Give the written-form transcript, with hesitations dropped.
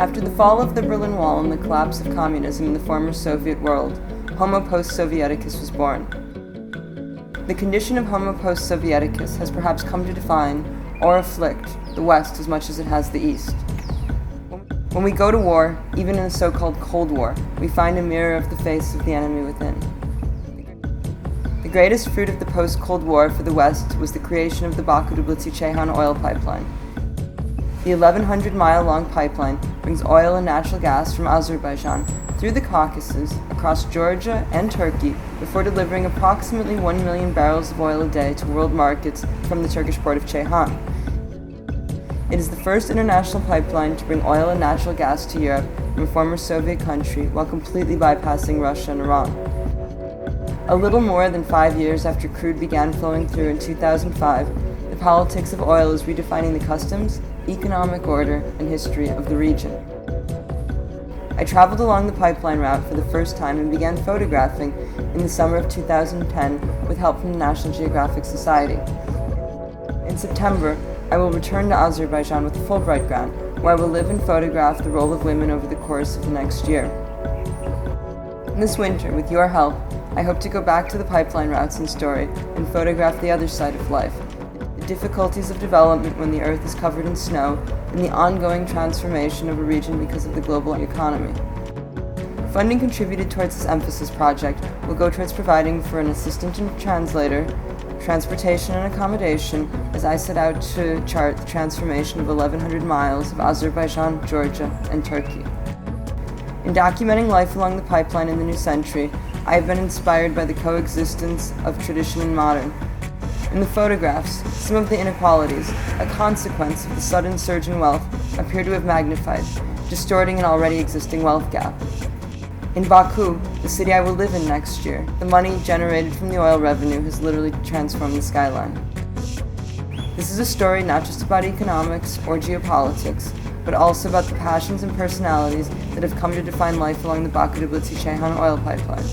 After the fall of the Berlin Wall and the collapse of communism in the former Soviet world, Homo post-Sovieticus was born. The condition of Homo post-Sovieticus has perhaps come to define, or afflict, the West as much as it has the East. When we go to war, even in the so-called Cold War, we find a mirror of the face of the enemy within. The greatest fruit of the post-Cold War for the West was the creation of the Baku-Tbilisi-Ceyhan oil pipeline. The 1,100-mile-long pipeline brings oil and natural gas from Azerbaijan through the Caucasus, across Georgia and Turkey, before delivering approximately 1 million barrels of oil a day to world markets from the Turkish port of Ceyhan. It is the first international pipeline to bring oil and natural gas to Europe from a former Soviet country while completely bypassing Russia and Iran. A little more than 5 years after crude began flowing through in 2005, the politics of oil is redefining the customs, economic order, and history of the region. I traveled along the pipeline route for the first time and began photographing in the summer of 2010 with help from the National Geographic Society. In September, I will return to Azerbaijan with a Fulbright grant, where I will live and photograph the role of women over the course of the next year. This winter, with your help, I hope to go back to the pipeline routes and story and photograph the other side of life, the difficulties of development when the earth is covered in snow, and the ongoing transformation of a region because of the global economy. Funding contributed towards this Emphas.is project will go towards providing for an assistant and translator, transportation and accommodation, as I set out to chart the transformation of 1,100 miles of Azerbaijan, Georgia, and Turkey. In documenting life along the pipeline in the new century, I have been inspired by the coexistence of tradition and modern. In the photographs, some of the inequalities, a consequence of the sudden surge in wealth, appear to have magnified, distorting an already existing wealth gap. In Baku, the city I will live in next year, the money generated from the oil revenue has literally transformed the skyline. This is a story not just about economics or geopolitics, but also about the passions and personalities that have come to define life along the Baku-Tbilisi-Ceyhan oil pipeline.